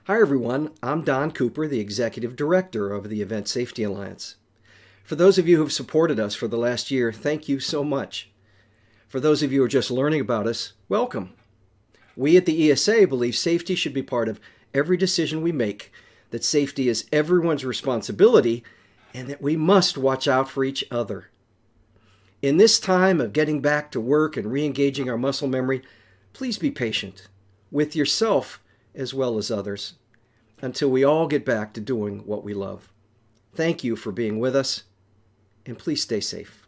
Hi everyone, I'm Don Cooper, the Executive Director of the Event Safety Alliance. For those of you who've supported us for the last year, thank you so much. For those of you who are just learning about us, welcome. We at the ESA believe safety should be part of every decision we make, that safety is everyone's responsibility, and that we must watch out for each other. In this time of getting back to work and re-engaging our muscle memory, please be patient with yourself as well as others until we all get back to doing what we love. Thank you for being with us, and please stay safe.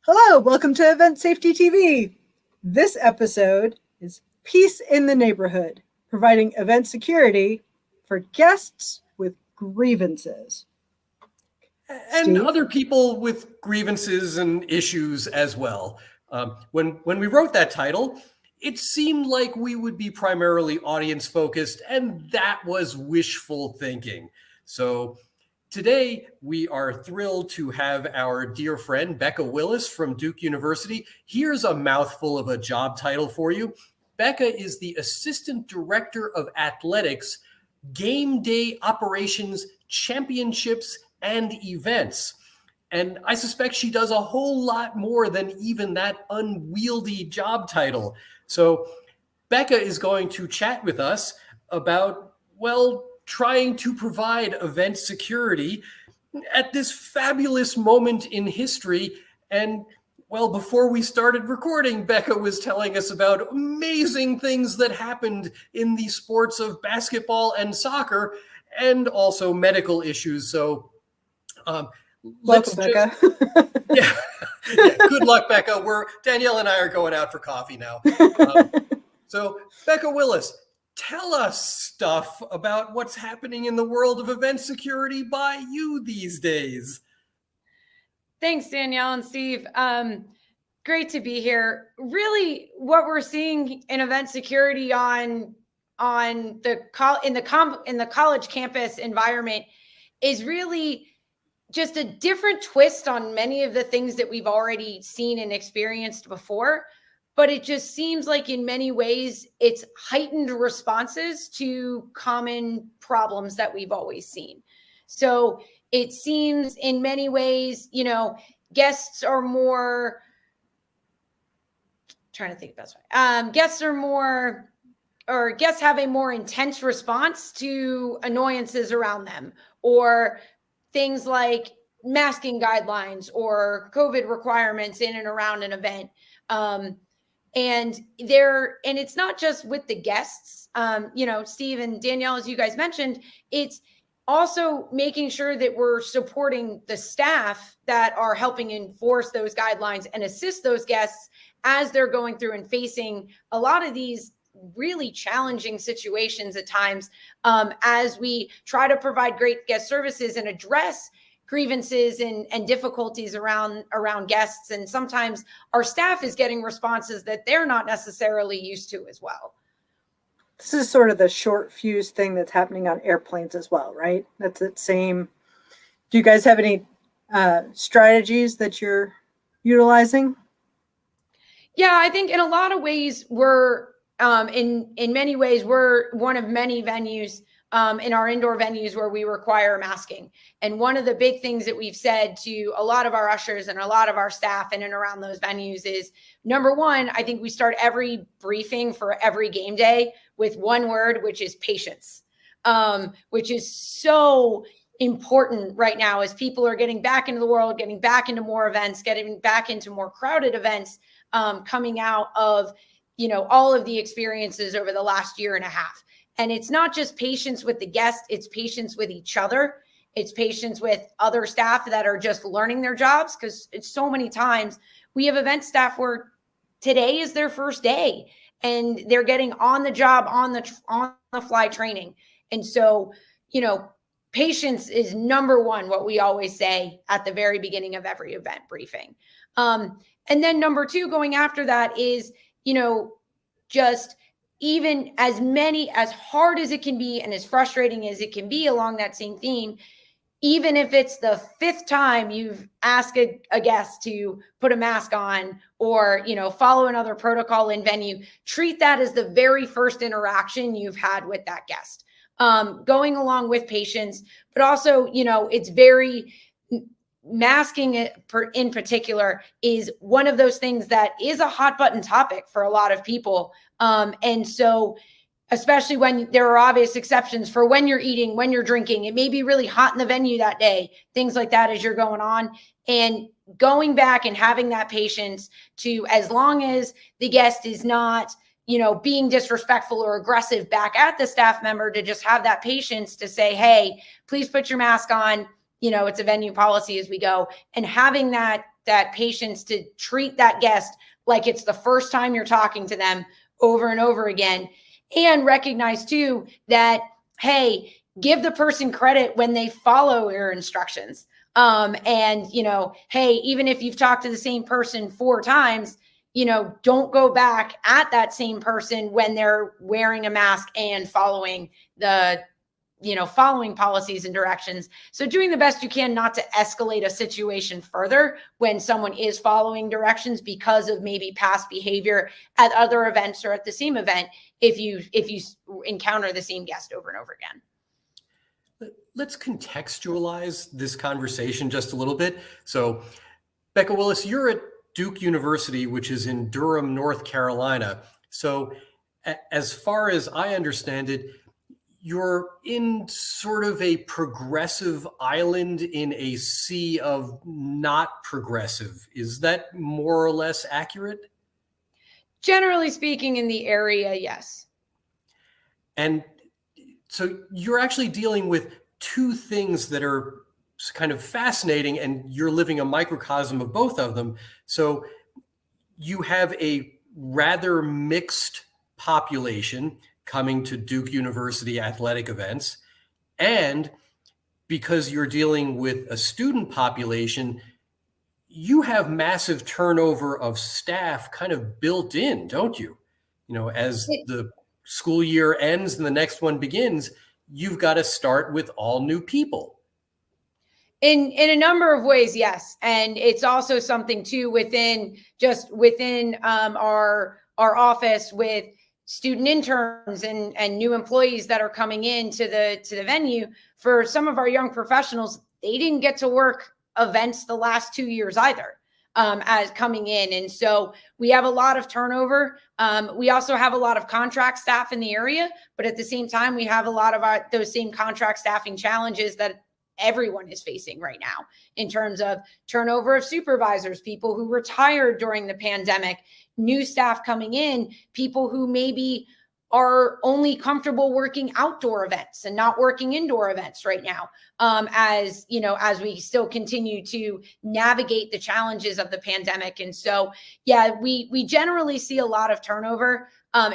Hello, welcome to Event Safety TV. This episode is Peace in the Neighborhood, providing event security for guests with grievances. And other people with grievances and issues as well. When we wrote that title, it seemed like we would be primarily audience focused, and that was wishful thinking. So today we are thrilled to have our dear friend Becca Wilusz from Duke University. Here's a mouthful of a job title for you. Becca is the Assistant Director of Athletics, Game Day Operations, Championships, and Events. And I suspect she does a whole lot more than even that unwieldy job title. So Becca is going to chat with us about, well, trying to provide event security at this fabulous moment in history. And well, before we started recording, Becca was telling us about amazing things that happened in the sports of basketball and soccer, and also medical issues. So welcome, Becca. Yeah, good luck, Becca. Danielle and I are going out for coffee now. So Becca Wilusz, tell us stuff about what's happening in the world of event security by you these days. Thanks, Danielle and Steve. Great to be here. Really, what we're seeing in event security in the college campus environment is really just a different twist on many of the things that we've already seen and experienced before. But it just seems like in many ways, it's heightened responses to common problems that we've always seen. So it seems in many ways, guests are more, trying to think the best way. Guests have a more intense response to annoyances around them, or things like masking guidelines or COVID requirements in and around an event. And it's not just with the guests, Steve and Danielle, as you guys mentioned, it's also making sure that we're supporting the staff that are helping enforce those guidelines and assist those guests as they're going through and facing a lot of these really challenging situations at times, as we try to provide great guest services and address grievances and difficulties around guests. And sometimes our staff is getting responses that they're not necessarily used to as well. This is sort of the short fuse thing that's happening on airplanes as well, right? That's that same. Do you guys have any strategies that you're utilizing? Yeah, I think in a lot of ways we're in many ways we're one of many venues in our indoor venues where we require masking. And one of the big things that we've said to a lot of our ushers and a lot of our staff in and around those venues is, number one, I think we start every briefing for every game day with one word, which is patience, which is so important right now as people are getting back into the world, getting back into more events, getting back into more crowded events, coming out of, all of the experiences over the last year and a half. And it's not just patience with the guest, it's patience with each other. It's patience with other staff that are just learning their jobs, because it's so many times we have event staff where today is their first day and they're getting on the job, on the fly training. And so, patience is number one, what we always say at the very beginning of every event briefing. And then number two, going after that is, just even as hard as it can be and as frustrating as it can be along that same theme, even if it's the 5th time you've asked a guest to put a mask on or, follow another protocol in venue, treat that as the very first interaction you've had with that guest. Going along with patients, but also, it's very masking in particular is one of those things that is a hot button topic for a lot of people. And so, especially when there are obvious exceptions for when you're eating, when you're drinking, it may be really hot in the venue that day, things like that as you're going on, and going back and having that patience to, as long as the guest is not, being disrespectful or aggressive back at the staff member, to just have that patience to say, hey, please put your mask on. It's a venue policy as we go, and having that patience to treat that guest like it's the first time you're talking to them over and over again. And recognize too that, hey, give the person credit when they follow your instructions. And, hey, even if you've talked to the same person 4 times, don't go back at that same person when they're wearing a mask and following following policies and directions. So doing the best you can not to escalate a situation further when someone is following directions because of maybe past behavior at other events or at the same event, if you encounter the same guest over and over again. Let's contextualize this conversation just a little bit. So, Becca Wilusz, you're at Duke University, which is in Durham, North Carolina. So as far as I understand it, you're in sort of a progressive island in a sea of not progressive. Is that more or less accurate? Generally speaking, in the area, yes. And so you're actually dealing with 2 things that are kind of fascinating, and you're living a microcosm of both of them. So you have a rather mixed population coming to Duke University athletic events. And because you're dealing with a student population, you have massive turnover of staff kind of built in, don't you? As the school year ends and the next one begins, you've got to start with all new people. In a number of ways, yes. And it's also something too within our office with student interns and new employees that are coming into the venue. For some of our young professionals, they didn't get to work events the last 2 years either, as coming in. And so we have a lot of turnover. We also have a lot of contract staff in the area, but at the same time, we have a lot of those same contract staffing challenges that everyone is facing right now in terms of turnover of supervisors, people who retired during the pandemic, new staff coming in, people who maybe are only comfortable working outdoor events and not working indoor events right now. As we still continue to navigate the challenges of the pandemic. And so, yeah, we generally see a lot of turnover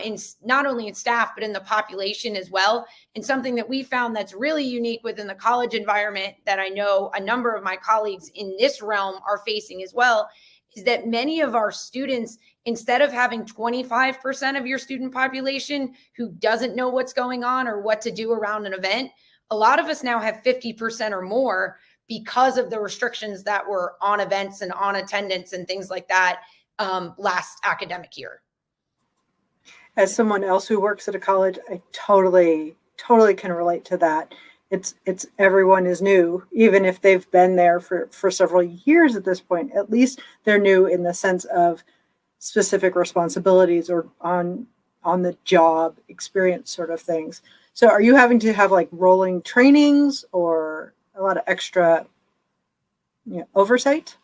in not only in staff, but in the population as well. And something that we found that's really unique within the college environment that I know a number of my colleagues in this realm are facing as well, is that many of our students, instead of having 25% of your student population who doesn't know what's going on or what to do around an event, a lot of us now have 50% or more because of the restrictions that were on events and on attendance and things like that last academic year. As someone else who works at a college, I totally can relate to that. It's everyone is new, even if they've been there for several years at this point. At least they're new in the sense of specific responsibilities or on the job experience sort of things. So are you having to have like rolling trainings or a lot of extra oversight?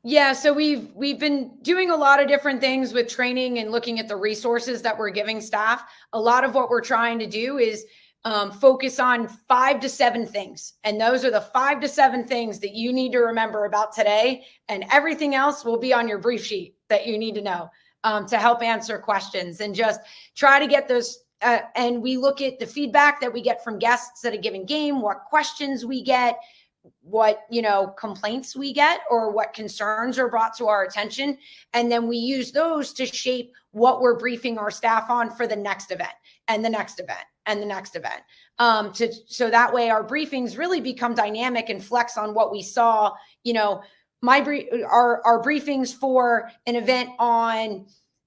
Yeah, so we've been doing a lot of different things with training and looking at the resources that we're giving staff. A lot of what we're trying to do is focus on 5 to 7 things. And those are the 5 to 7 things that you need to remember about today. And everything else will be on your brief sheet that you need to know to help answer questions, and just try to get those. And we look at the feedback that we get from guests at a given game, what questions we get, what complaints we get, or what concerns are brought to our attention. And then we use those to shape what we're briefing our staff on for the next event and the next event and the next event. So that way our briefings really become dynamic and flex on what we saw. Our briefings for an event on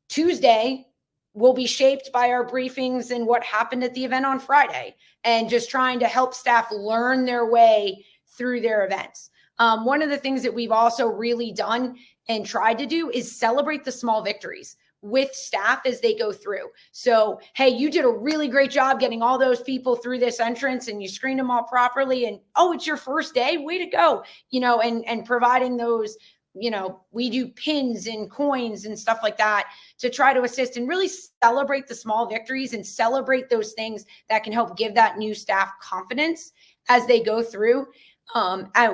Tuesday will be shaped by our briefings and what happened at the event on Friday, and just trying to help staff learn their way through their events. One of the things that we've also really done and tried to do is celebrate the small victories with staff as they go through. So, hey, you did a really great job getting all those people through this entrance and you screened them all properly. And, oh, it's your first day. Way to go. And providing those, we do pins and coins and stuff like that to try to assist and really celebrate the small victories and celebrate those things that can help give that new staff confidence as they go through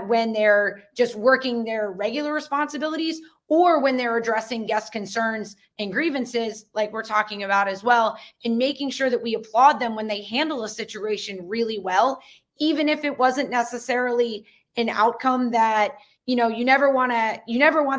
when they're just working their regular responsibilities, or when they're addressing guest concerns and grievances, like we're talking about as well, and making sure that we applaud them when they handle a situation really well, even if it wasn't necessarily an outcome that, you never want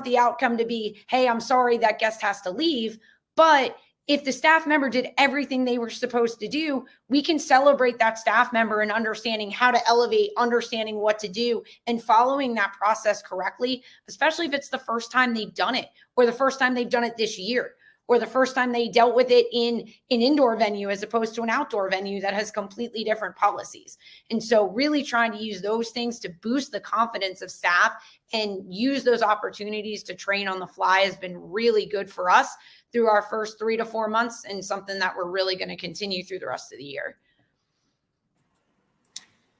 the outcome to be, hey, I'm sorry that guest has to leave. But if the staff member did everything they were supposed to do, we can celebrate that staff member and understanding how to elevate, understanding what to do, and following that process correctly, especially if it's the first time they've done it, or the first time they've done it this year, or the first time they dealt with it in an indoor venue as opposed to an outdoor venue that has completely different policies. And so really trying to use those things to boost the confidence of staff and use those opportunities to train on the fly has been really good for us through our first 3 to 4 months, and something that we're really going to continue through the rest of the year.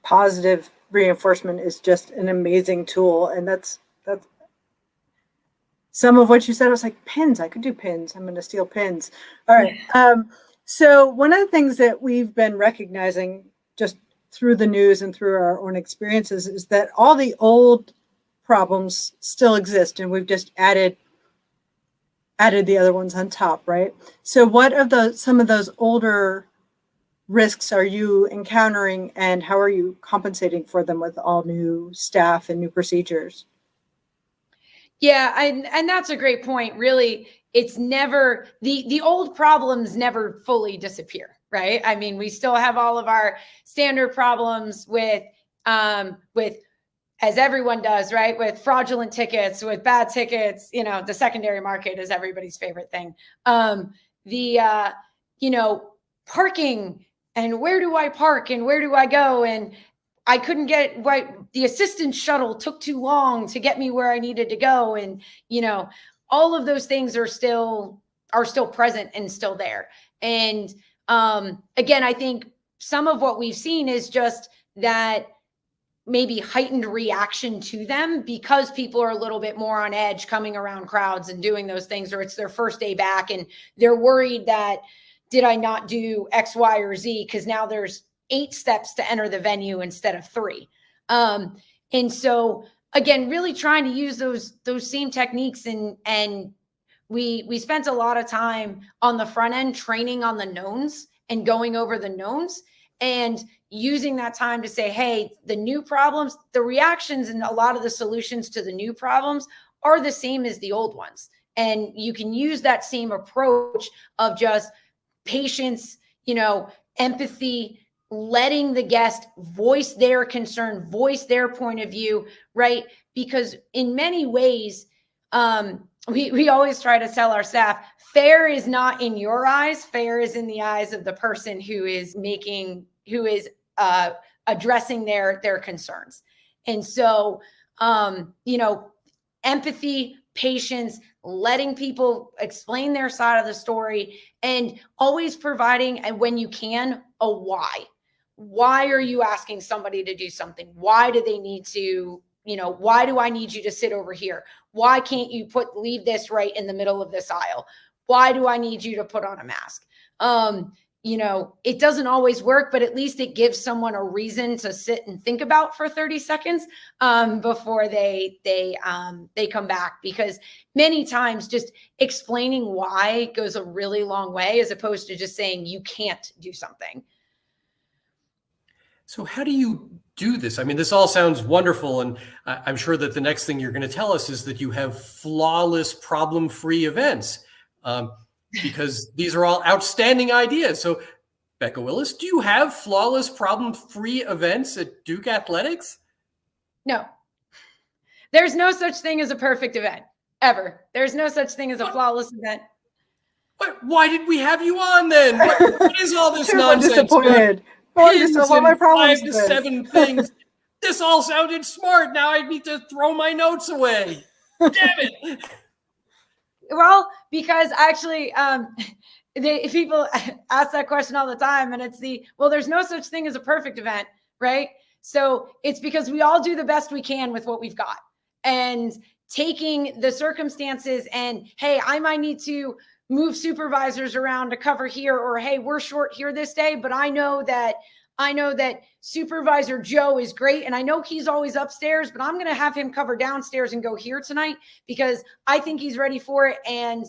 Positive reinforcement is just an amazing tool. And that's some of what you said. I was like, pins, I could do pins. I'm going to steal pins. All right. So one of the things that we've been recognizing just through the news and through our own experiences is that all the old problems still exist, and we've just added the other ones on top, right? So what of some of those older risks are you encountering, and how are you compensating for them with all new staff and new procedures? Yeah, and that's a great point. Really, it's never, the old problems never fully disappear, right? I mean, we still have all of our standard problems with as everyone does, right? With fraudulent tickets, with bad tickets, the secondary market is everybody's favorite thing. Parking, and where do I park and where do I go? And I couldn't get right. The assistance shuttle took too long to get me where I needed to go. And, all of those things are still present and still there. And again, I think some of what we've seen is just that maybe heightened reaction to them because people are a little bit more on edge coming around crowds and doing those things, or it's their first day back and they're worried that, did I not do X, Y, or Z? Because now there's 8 steps to enter the venue instead of 3. And so again, really trying to use those same techniques, and we spent a lot of time on the front end training on the knowns and going over the knowns, and using that time to say, hey, the new problems, the reactions and a lot of the solutions to the new problems are the same as the old ones. And you can use that same approach of just patience, empathy, letting the guest voice their concern, voice their point of view, right? Because in many ways, we always try to tell our staff, fair is not in your eyes, fair is in the eyes of the person who is addressing their concerns. And so, empathy, patience, letting people explain their side of the story, and always providing, and when you can, a why. Why are you asking somebody to do something? Why do they need to, why do I need you to sit over here? Why can't you leave this right in the middle of this aisle? Why do I need you to put on a mask? It doesn't always work, but at least it gives someone a reason to sit and think about for 30 seconds before they come back. Because many times just explaining why goes a really long way, as opposed to just saying you can't do something. So how do you do this? I mean, this all sounds wonderful. And I'm sure that the next thing you're going to tell us is that you have flawless, problem-free events, because these are all outstanding ideas. So Becca Wilusz, do you have flawless, problem-free events at Duke Athletics? No. There's no such thing as a perfect event, ever. There's no such thing as a flawless event. Why did we have you on then? What is all this nonsense? Disappointed. Pins all my and problems 5 to 7 things. This all sounded smart. Now I need to throw my notes away. Damn it. Well, because actually, people ask that question all the time, and it's there's no such thing as a perfect event, right? So it's because we all do the best we can with what we've got, and taking the circumstances and, hey, I might need to move supervisors around to cover here, or, hey, we're short here this day, but I know that Supervisor Joe is great, and I know he's always upstairs, but I'm going to have him cover downstairs and go here tonight because I think he's ready for it. And,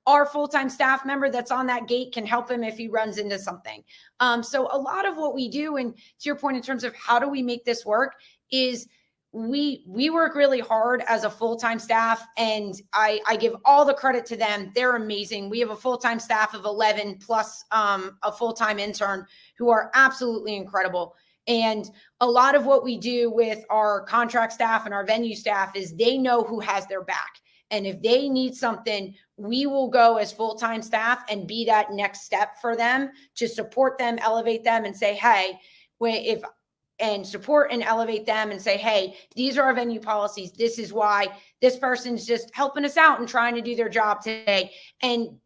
our full-time staff member that's on that gate can help him if he runs into something. So a lot of what we do, and to your point in terms of how do we make this work, is we work really hard as a full-time staff, and I give all the credit to them. They're amazing. We have a full-time staff of 11 plus a full-time intern who are absolutely incredible. And a lot of what we do with our contract staff and our venue staff is they know who has their back. And if they need something, we will go as full-time staff and be that next step for them to support them, elevate them, and say, hey, and support and elevate them and say, hey, these are our venue policies. This is why this person's just helping us out and trying to do their job today. And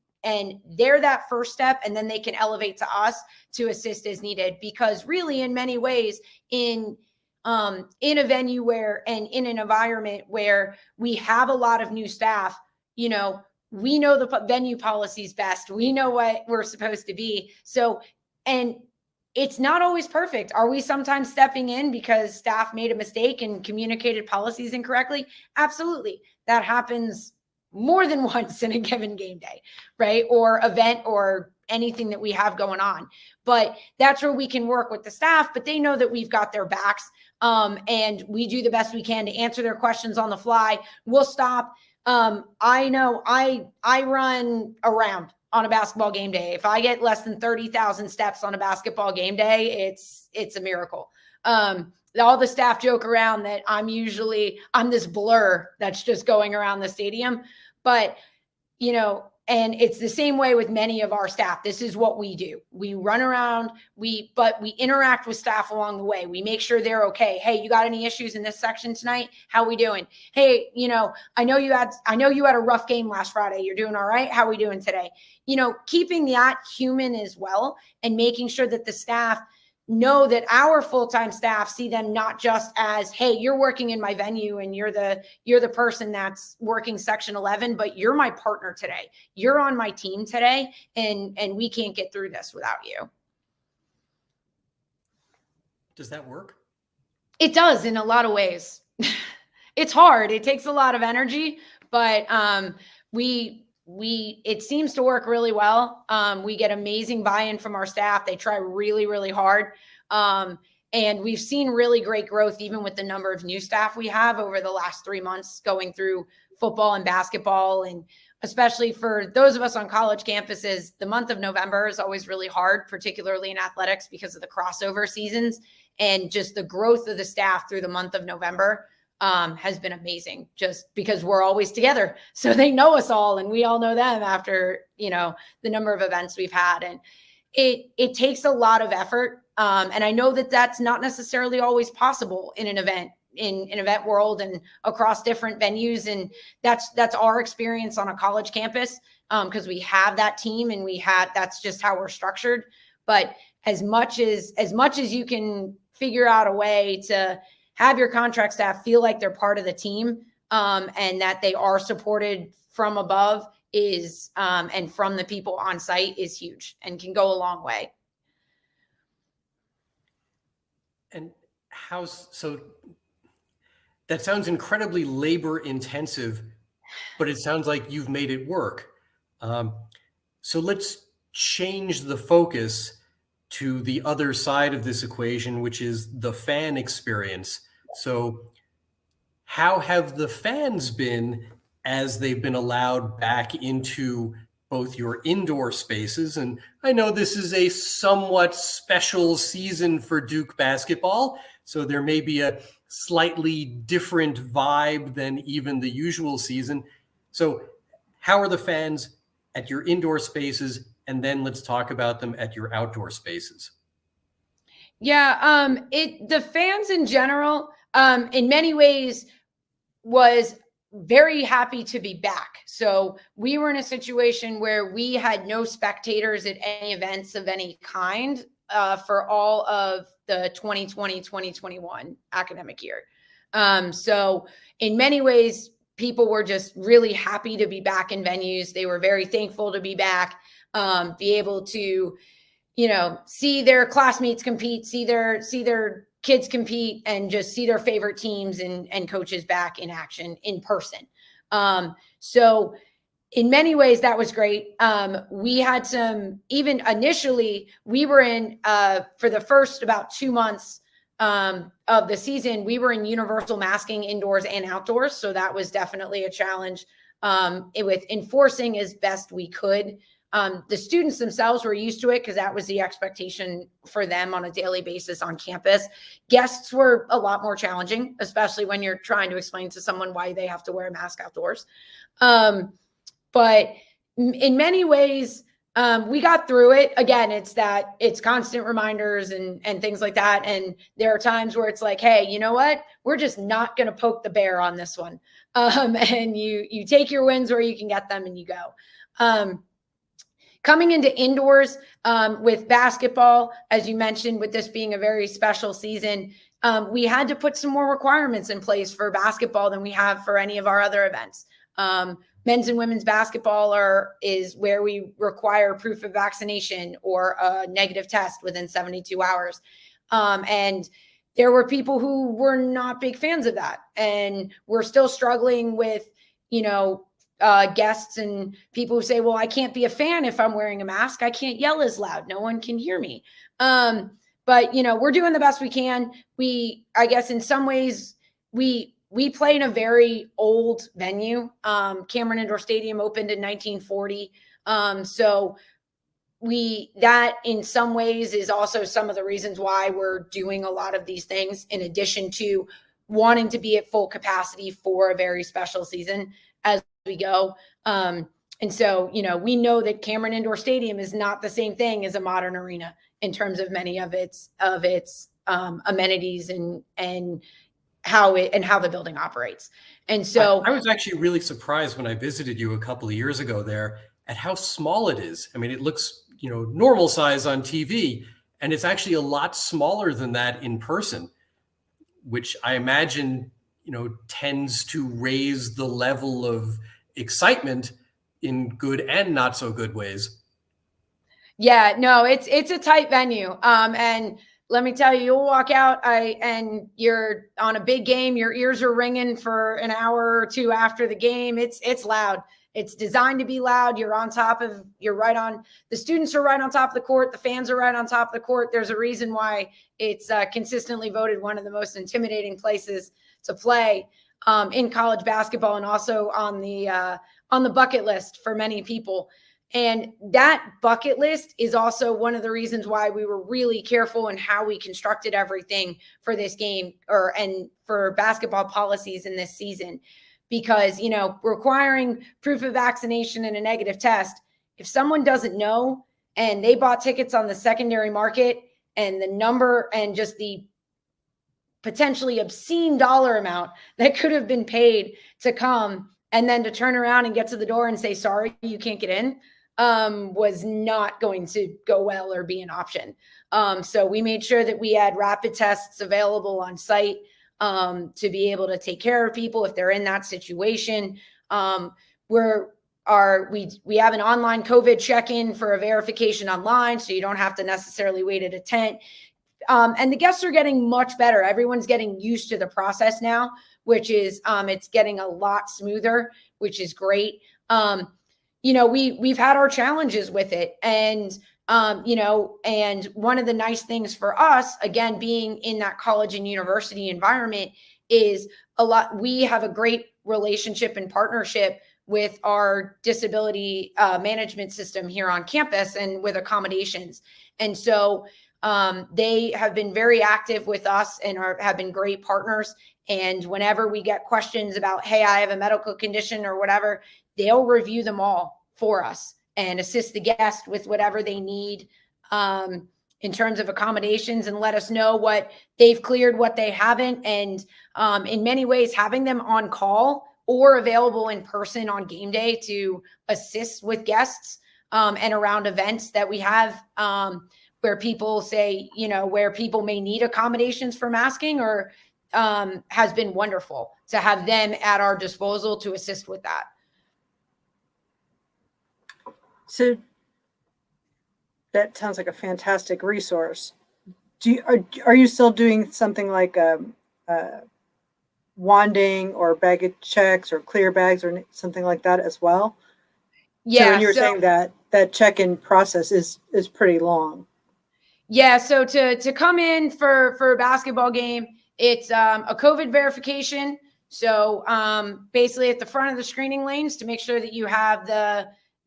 they're that first step, and then they can elevate to us to assist as needed. Because really, in many ways, in a venue and in an environment where we have a lot of new staff, we know the venue policies best. We know what we're supposed to be. So, and it's not always perfect. Are we sometimes stepping in because staff made a mistake and communicated policies incorrectly? Absolutely. That happens more than once in a given game day, right? Or event or anything that we have going on. But that's where we can work with the staff, but they know that we've got their backs. And we do the best we can to answer their questions on the fly. We'll stop. I know I run around on a basketball game day. If I get less than 30,000 steps on a basketball game day, it's a miracle. All the staff joke around that I'm this blur that's just going around the stadium. But, and it's the same way with many of our staff. This is what we do. We run around, but we interact with staff along the way. We make sure they're okay. Hey, you got any issues in this section tonight? How we doing? Hey, I know you had a rough game last Friday. You're doing all right? How we doing today? Keeping that human as well, and making sure that the staff know that our full-time staff see them not just as, hey, you're working in my venue and you're the person that's working section 11, but you're my partner today. You're on my team today, and we can't get through this without you. Does that work? It does in a lot of ways. It's hard. It takes a lot of energy, but it seems to work really well. We get amazing buy-in from our staff. They try really, really hard. And we've seen really great growth, even with the number of new staff we have over the last 3 months going through football and basketball. And especially for those of us on college campuses, the month of November is always really hard, particularly in athletics because of the crossover seasons, and just the growth of the staff through the month of November has been amazing, just because we're always together. So they know us all and we all know them after, the number of events we've had. And it takes a lot of effort. And I know that that's not necessarily always possible in an event, in event world and across different venues. And that's our experience on a college campus, because we have that team and that's just how we're structured. But as much as you can figure out a way to have your contract staff feel like they're part of the team, and that they are supported from above and from the people on site is huge and can go a long way. And so that sounds incredibly labor intensive, but it sounds like you've made it work. So let's change the focus to the other side of this equation, which is the fan experience. So how have the fans been as they've been allowed back into both your indoor spaces. And I know this is a somewhat special season for Duke basketball, so there may be a slightly different vibe than even the usual season. So how are the fans at your indoor spaces? And then let's talk about them at your outdoor spaces. Yeah, the fans in general, in many ways, was very happy to be back. So we were in a situation where we had no spectators at any events of any kind for all of the 2020-2021 academic year. So in many ways, people were just really happy to be back in venues. They were very thankful to be back, be able to, see their classmates compete, see their kids compete, and just see their favorite teams and coaches back in action in person. So in many ways, that was great. We had even initially, we were in, for the first about 2 months of the season, we were in universal masking indoors and outdoors. So that was definitely a challenge with enforcing as best we could. The students themselves were used to it because that was the expectation for them on a daily basis on campus. Guests were a lot more challenging, especially when you're trying to explain to someone why they have to wear a mask outdoors. But in many ways, we got through it. Again, it's constant reminders and things like that. And there are times where it's like, hey, you know what? We're just not going to poke the bear on this one. And you take your wins where you can get them and you go. Coming into indoors with basketball, as you mentioned, with this being a very special season, we had to put some more requirements in place for basketball than we have for any of our other events. Men's and women's basketball is where we require proof of vaccination or a negative test within 72 hours. And there were people who were not big fans of that. And we're still struggling with, guests and people who say, well, I can't be a fan if I'm wearing a mask. I can't yell as loud. No one can hear me. But, we're doing the best we can. I guess in some ways, we play in a very old venue. Cameron Indoor Stadium opened in 1940. So that in some ways is also some of the reasons why we're doing a lot of these things, in addition to wanting to be at full capacity for a very special season as we go. And so, we know that Cameron Indoor Stadium is not the same thing as a modern arena in terms of many of its amenities and how the building operates. And so I was actually really surprised when I visited you a couple of years ago there at how small it is. I mean, it looks, normal size on TV, and it's actually a lot smaller than that in person, which I imagine, tends to raise the level of excitement in good and not so good ways. Yeah, no, it's a tight venue. And let me tell you, you'll walk out and you're on a big game. Your ears are ringing for an hour or two after the game. It's loud. It's designed to be loud. The students are right on top of the court. The fans are right on top of the court. There's a reason why it's consistently voted one of the most intimidating places to play in college basketball, and also on the bucket list for many people. And that bucket list is also one of the reasons why we were really careful in how we constructed everything for this game and for basketball policies in this season. Because, requiring proof of vaccination and a negative test, if someone doesn't know and they bought tickets on the secondary market, and the number and just the potentially obscene dollar amount that could have been paid to come and then to turn around and get to the door and say, sorry, you can't get in, was not going to go well or be an option. So we made sure that we had rapid tests available on site to be able to take care of people if they're in that situation. We have an online COVID check-in for a verification online, so you don't have to necessarily wait at a tent. And the guests are getting much better. Everyone's getting used to the process now, which is it's getting a lot smoother, which is great. We've had our challenges with it, and and one of the nice things for us, again, being in that college and university environment, is we have a great relationship and partnership with our disability management system here on campus and with accommodations. And so they have been very active with us and have been great partners. And whenever we get questions about, hey, I have a medical condition or whatever, they'll review them all for us and assist the guest with whatever they need in terms of accommodations, and let us know what they've cleared, what they haven't. And in many ways, having them on call or available in person on game day to assist with guests and around events that we have where people say, where people may need accommodations for masking or has been wonderful to have them at our disposal to assist with that. So that sounds like a fantastic resource. Are you still doing something like wanding or baggage checks or clear bags or something like that as well? Yeah. So when you're saying that check-in process is pretty long. Yeah. So to come in for a basketball game, it's a COVID verification. So basically at the front of the screening lanes to make sure that you have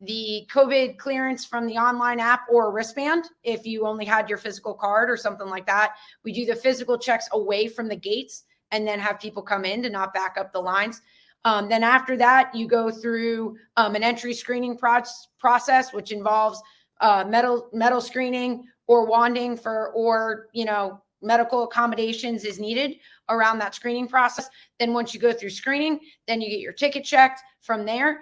the COVID clearance from the online app or wristband. If you only had your physical card or something like that, we do the physical checks away from the gates and then have people come in to not back up the lines. Then after that, you go through an entry screening process, which involves metal screening or wanding or medical accommodations is needed around that screening process. Then once you go through screening, then you get your ticket checked from there.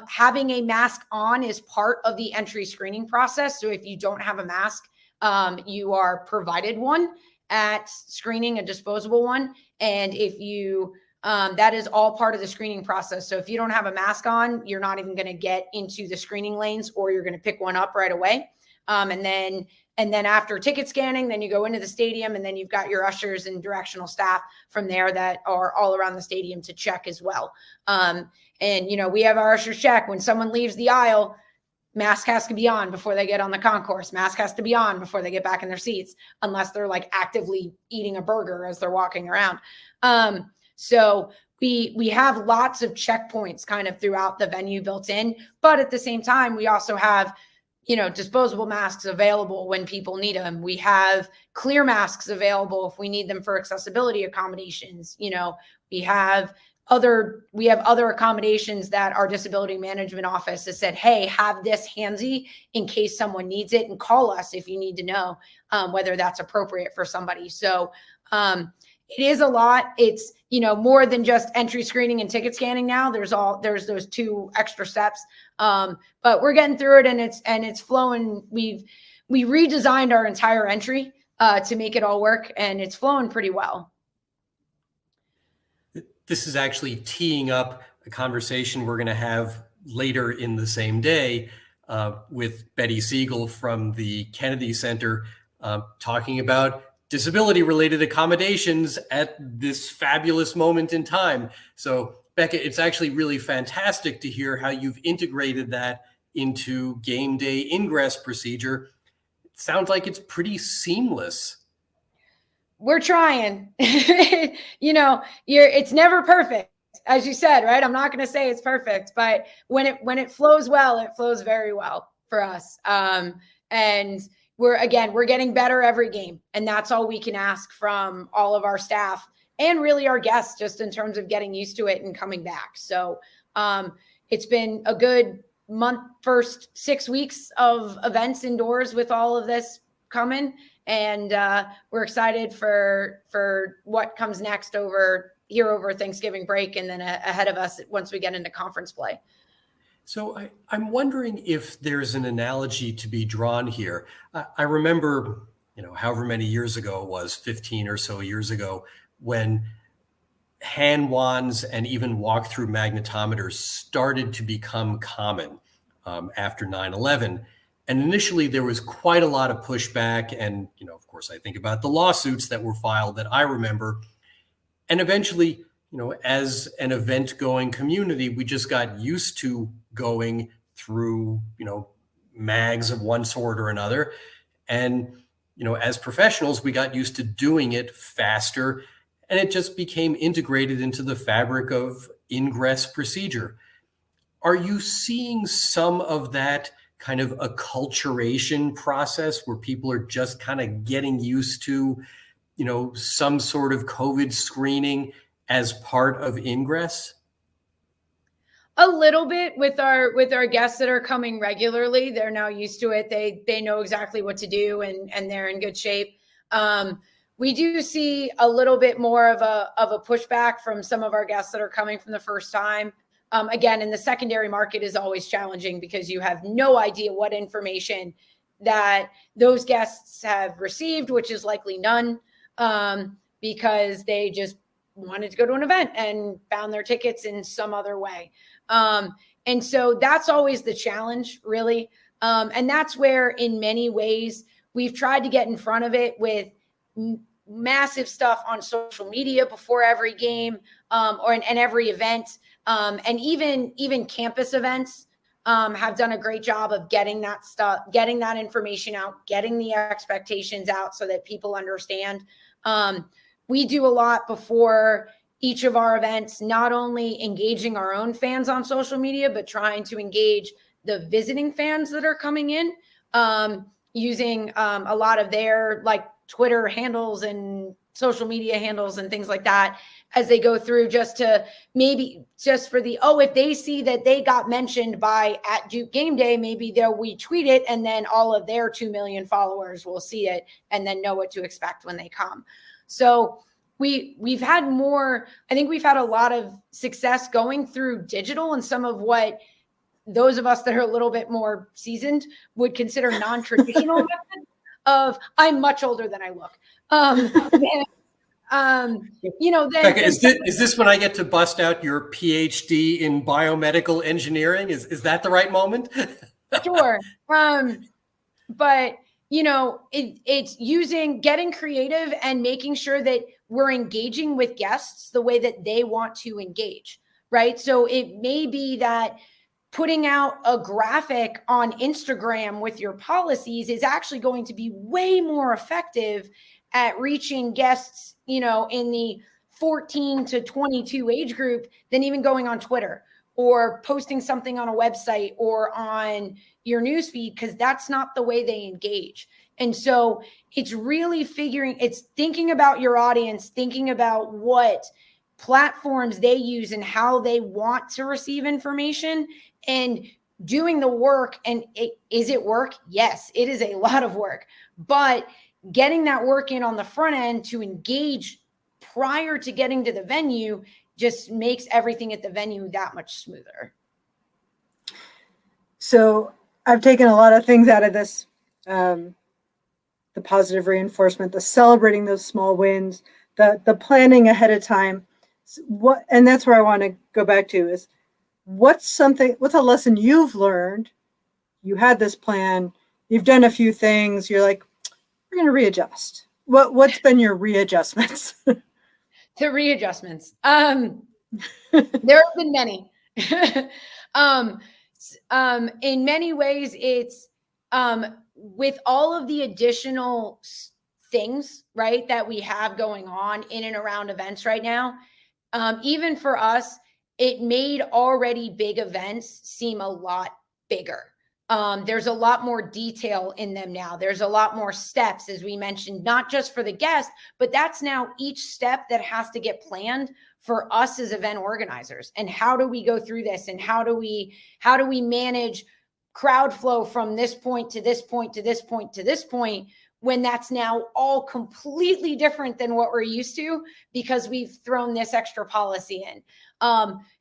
Having a mask on is part of the entry screening process. So if you don't have a mask, you are provided one at screening, a disposable one. And if you, that is all part of the screening process. So if you don't have a mask on, you're not even going to get into the screening lanes, or you're going to pick one up right away. And then after ticket scanning, then you go into the stadium, and then you've got your ushers and directional staff from there that are all around the stadium to check as well. And we have our ushers check when someone leaves the aisle. Mask has to be on before they get on the concourse. Mask has to be on before they get back in their seats, unless they're like actively eating a burger as they're walking around. So we have lots of checkpoints kind of throughout the venue built in, but at the same time, we also have disposable masks available when people need them. We have clear masks available if we need them for accessibility accommodations. We have other accommodations that our disability management office has said, hey, have this handsy in case someone needs it, and call us if you need to know whether that's appropriate for somebody. So it is a lot. It's, more than just entry screening and ticket scanning now. There's those two extra steps. But we're getting through it, and it's flowing. We redesigned our entire entry to make it all work, and it's flowing pretty well. This is actually teeing up a conversation we're going to have later in the same day with Betty Siegel from the Kennedy Center, talking about disability-related accommodations at this fabulous moment in time. So, Becca, it's actually really fantastic to hear how you've integrated that into game day ingress procedure. It sounds like it's pretty seamless. We're trying. It's never perfect, as you said, right? I'm not going to say it's perfect, but when it flows well, it flows very well for us. And we're getting better every game, and that's all we can ask from all of our staff and really our guests, just in terms of getting used to it and coming back. So it's been a good first 6 weeks of events indoors with all of this coming. And we're excited for what comes next over Thanksgiving break, and then ahead of us once we get into conference play. So I'm wondering if there's an analogy to be drawn here. I remember, however many years ago it was, 15 or so years ago, when hand wands and even walk-through magnetometers started to become common after 9/11. And initially, there was quite a lot of pushback. And, of course, I think about the lawsuits that were filed that I remember. And eventually, as an event-going community, we just got used to going through, mags of one sort or another. And, as professionals, we got used to doing it faster. And it just became integrated into the fabric of ingress procedure. Are you seeing some of that kind of acculturation process where people are just kind of getting used to, some sort of COVID screening as part of ingress? A little bit with our guests that are coming regularly. They're now used to it. They know exactly what to do, and they're in good shape. We do see a little bit more of a pushback from some of our guests that are coming from the first time. Again, in the secondary market is always challenging because you have no idea what information that those guests have received, which is likely none, because they just wanted to go to an event and found their tickets in some other way. And so that's always the challenge, really. And that's where, in many ways, we've tried to get in front of it with massive stuff on social media before every game, and every event. And even campus events have done a great job of getting that stuff, getting that information out, getting the expectations out so that people understand. We do a lot before each of our events, not only engaging our own fans on social media, but trying to engage the visiting fans that are coming in, using a lot of their Twitter handles and social media handles and things like that as they go through, just for if they see that they got mentioned by at Duke Game Day, maybe they'll retweet it, and then all of their 2 million followers will see it and then know what to expect when they come. So we've had a lot of success going through digital and some of what those of us that are a little bit more seasoned would consider non-traditional methods of, I'm much older than I look. Becca, is this when I get to bust out your PhD in biomedical engineering? Is that the right moment? Sure. But it's getting creative and making sure that we're engaging with guests the way that they want to engage, right? So it may be that putting out a graphic on Instagram with your policies is actually going to be way more effective at reaching guests, in the 14 to 22 age group than even going on Twitter or posting something on a website or on your newsfeed, because that's not the way they engage. And so it's really it's thinking about your audience, thinking about what platforms they use and how they want to receive information, and doing the work. And is it work? Yes, it is a lot of work, but getting that work in on the front end to engage prior to getting to the venue just makes everything at the venue that much smoother. So I've taken a lot of things out of this, the positive reinforcement, the celebrating those small wins, the planning ahead of time. And that's where I want to go back to is what's a lesson you've learned? You had this plan, you've done a few things, you're like, we're going to readjust. What's been your readjustments? The readjustments. There have been many. In many ways, it's with all of the additional things, right, that we have going on in and around events right now. Even for us, it made already big events seem a lot bigger. There's a lot more detail in them now. There's a lot more steps, as we mentioned, not just for the guest, but that's now each step that has to get planned for us as event organizers. And how do we go through this? And how do we manage crowd flow from this point to this point to this point to this point, when that's now all completely different than what we're used to because we've thrown this extra policy in.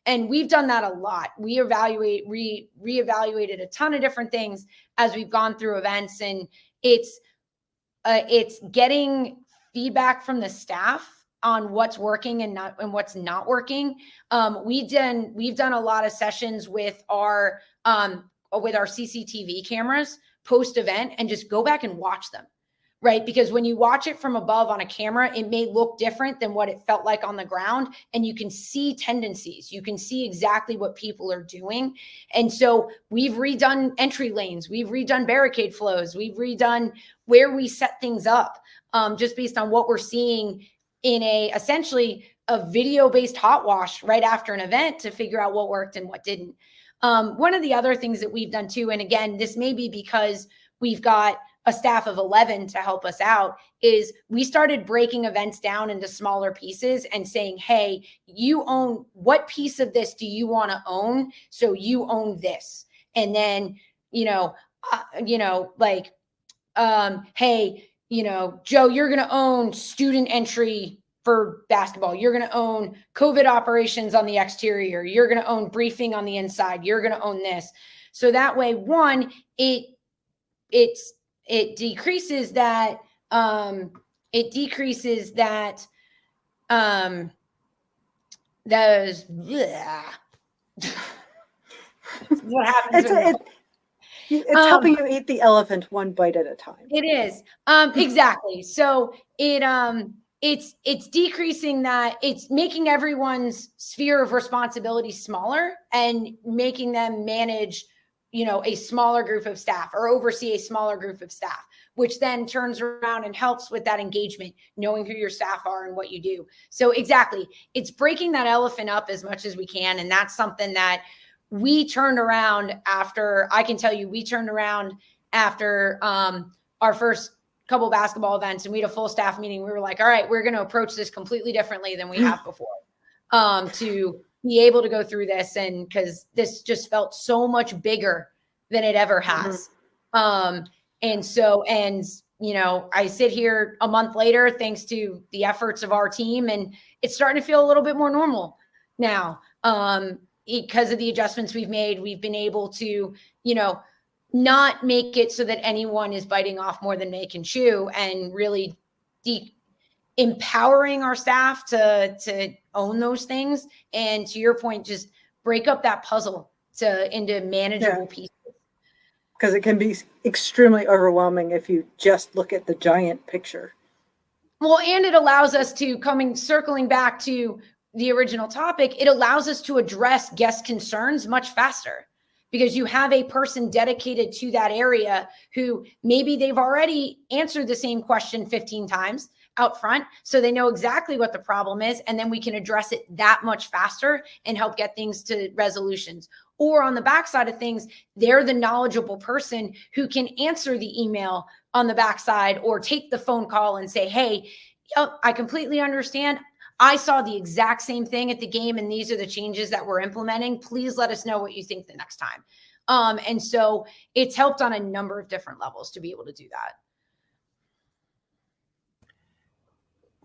And we've done that a lot. We reevaluated a ton of different things as we've gone through events, and it's getting feedback from the staff on what's working and what's not working. We've done a lot of sessions with our CCTV cameras post event and just go back and watch them. Right? Because when you watch it from above on a camera, it may look different than what it felt like on the ground. And you can see tendencies. You can see exactly what people are doing. And so we've redone entry lanes. We've redone barricade flows. We've redone where we set things up, just based on what we're seeing in essentially a video-based hot wash right after an event to figure out what worked and what didn't. One of the other things that we've done too, and again, this may be because we've got a staff of 11 to help us out, is we started breaking events down into smaller pieces and saying, hey, you own, what piece of this do you want to own? So you own this. And then, like, hey, Joe, you're going to own student entry for basketball. You're going to own COVID operations on the exterior. You're going to own briefing on the inside. You're going to own this. So that way, one, it decreases that, those, what happens? It's helping you eat the elephant one bite at a time. It is. Exactly. So it's decreasing that, it's making everyone's sphere of responsibility smaller and making them manage, a smaller group of staff or oversee a smaller group of staff, which then turns around and helps with that engagement, knowing who your staff are and what you do. So exactly, it's breaking that elephant up as much as we can. And that's something that we turned around after, I can tell you, we turned around after our first couple basketball events, and we had a full staff meeting. We were like, all right, we're going to approach this completely differently than we have before, to be able to go through this. And because this just felt so much bigger than it ever has. I sit here a month later, thanks to the efforts of our team, and it's starting to feel a little bit more normal now. Because of the adjustments we've made, we've been able to, not make it so that anyone is biting off more than they can chew, and really empowering our staff to own those things. And to your point, just break up that puzzle into manageable pieces. Because it can be extremely overwhelming if you just look at the giant picture. Well, and it allows us to, circling back to the original topic, it allows us to address guest concerns much faster, because you have a person dedicated to that area who maybe they've already answered the same question 15 times out front, so they know exactly what the problem is, and then we can address it that much faster and help get things to resolutions. Or on the backside of things, they're the knowledgeable person who can answer the email on the backside or take the phone call and say, hey, I completely understand. I saw the exact same thing at the game, and these are the changes that we're implementing. Please let us know what you think the next time. And so it's helped on a number of different levels to be able to do that.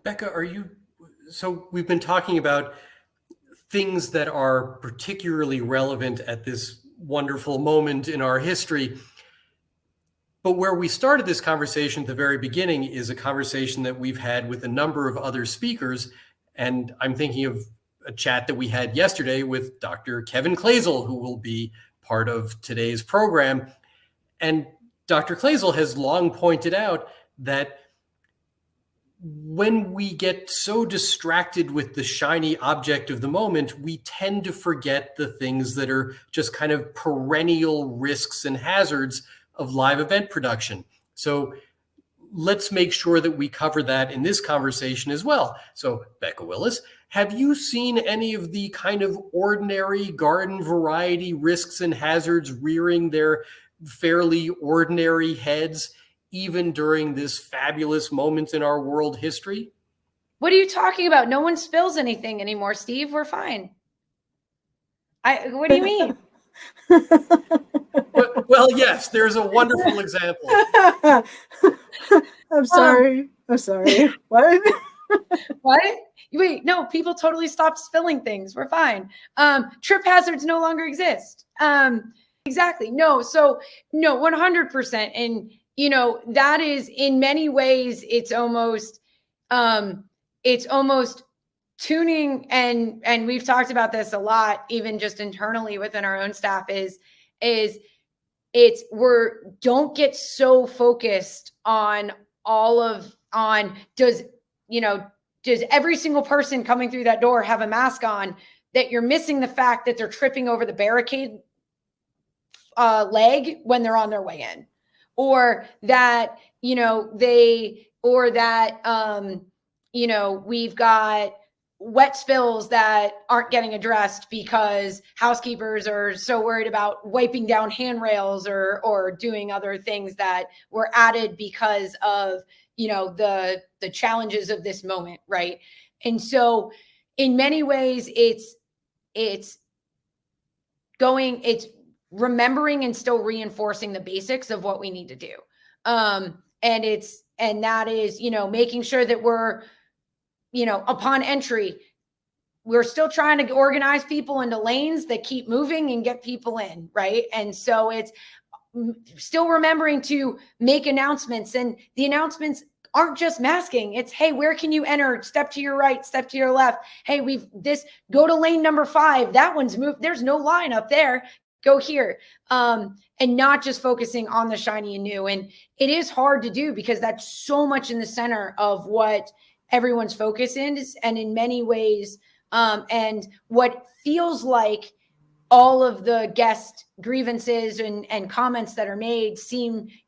Becca, so we've been talking about things that are particularly relevant at this wonderful moment in our history. But where we started this conversation at the very beginning is a conversation that we've had with a number of other speakers. And I'm thinking of a chat that we had yesterday with Dr. Kevin Klaisel, who will be part of today's program. And Dr. Klaisel has long pointed out that when we get so distracted with the shiny object of the moment, we tend to forget the things that are just kind of perennial risks and hazards of live event production. So let's make sure that we cover that in this conversation as well. So Becca Wilusz, have you seen any of the kind of ordinary garden variety risks and hazards rearing their fairly ordinary heads even during this fabulous moment in our world history? What are you talking about? No one spills anything anymore, Steve. We're fine. What do you mean? Well, yes, there's a wonderful example. I'm sorry. What? What? Wait, no, people totally stopped spilling things. We're fine. Trip hazards no longer exist. Exactly. No, 100%. And, that is in many ways, it's almost tuning. And we've talked about this a lot, even just internally within our own staff don't get so focused on does every single person coming through that door have a mask on, that you're missing the fact that they're tripping over the barricade leg when they're on their way in, or that, we've got wet spills that aren't getting addressed because housekeepers are so worried about wiping down handrails or doing other things that were added because of, the challenges of this moment, right? And so in many ways, it's remembering and still reinforcing the basics of what we need to do. And that is, making sure that we're, upon entry, we're still trying to organize people into lanes that keep moving and get people in, right? And so it's still remembering to make announcements, and the announcements aren't just masking. It's, hey, where can you enter? Step to your right, step to your left. Hey, go to lane number 5. That one's moved. There's no line up there. Go here. And not just focusing on the shiny and new. And it is hard to do because that's so much in the center of what everyone's focus is. And in many ways, and what feels like all of the guest grievances and comments that are made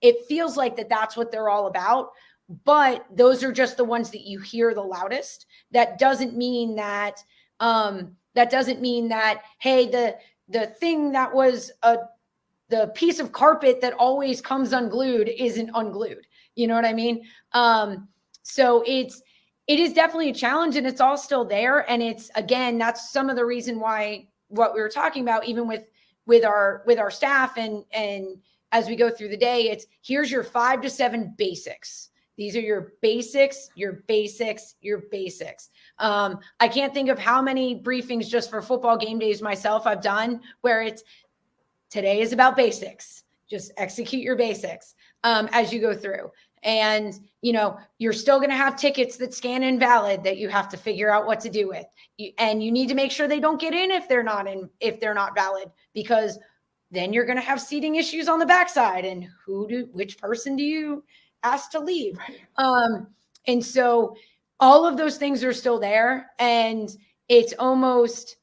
it feels like that's what they're all about. But those are just the ones that you hear the loudest. That doesn't mean that, hey, the thing that was the piece of carpet that always comes unglued isn't unglued. You know what I mean? So it is definitely a challenge, and it's all still there. And it's, again, that's some of the reason why what we were talking about, even with our staff and as we go through the day, here's your 5 to 7 basics. These are your basics, your basics, your basics. I can't think of how many briefings just for football game days myself I've done where today is about basics. Just execute your basics as you go through. And, you're still going to have tickets that scan invalid that you have to figure out what to do with. And you need to make sure they don't get in if they're not valid, because then you're going to have seating issues on the backside. And which person do you ask to leave? And so all of those things are still there. And it's almost,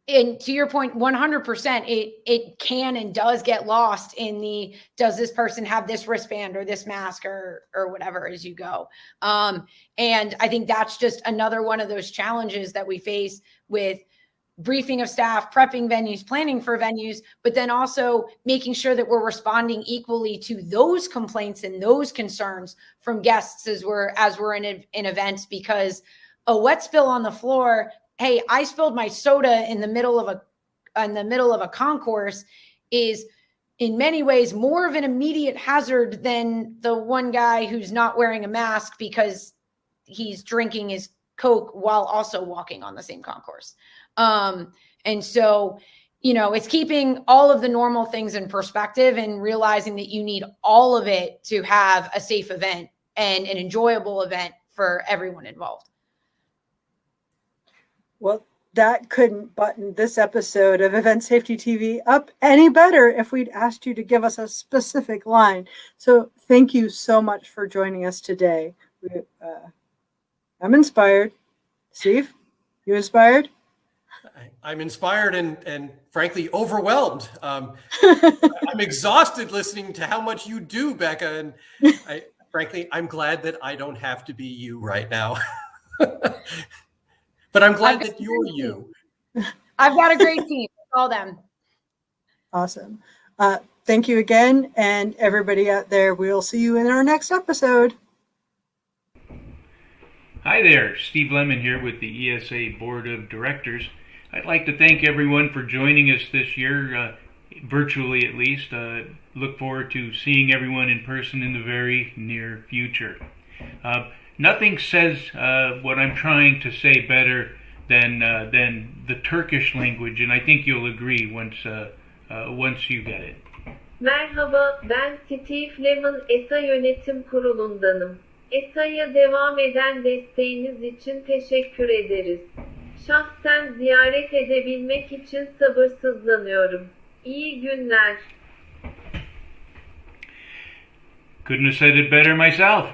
and to your point, 100%, it can and does get lost in does this person have this wristband or this mask or whatever as you go. And I think that's just another one of those challenges that we face with briefing of staff, prepping venues, planning for venues, but then also making sure that we're responding equally to those complaints and those concerns from guests as we're in events, because a wet spill on the floor, hey, I spilled my soda in the middle of a concourse, is in many ways more of an immediate hazard than the one guy who's not wearing a mask because he's drinking his Coke while also walking on the same concourse. And so, it's keeping all of the normal things in perspective and realizing that you need all of it to have a safe event and an enjoyable event for everyone involved. Well, that couldn't button this episode of Event Safety TV up any better if we'd asked you to give us a specific line. So thank you so much for joining us today. I'm inspired. Steve, you inspired? I'm inspired and frankly overwhelmed. I'm exhausted listening to how much you do, Becca. And I'm glad that I don't have to be you right now. But I'm glad that you're you. I've got a great team. All them. Awesome. Thank you again. And everybody out there, we'll see you in our next episode. Hi there, Steve Lemon here with the ESA Board of Directors. I'd like to thank everyone for joining us this year, virtually at least. Look forward to seeing everyone in person in the very near future. Nothing says what I'm trying to say better than the Turkish language, and I think you'll agree once you get it. Merhaba, ben Steve Lemon, ESA Yönetim Kurulu'ndanım. ESA'ya devam eden desteğiniz için teşekkür ederiz. Şahsen ziyaret edebilmek için sabırsızlanıyorum. İyi günler. Couldn't have said it better myself.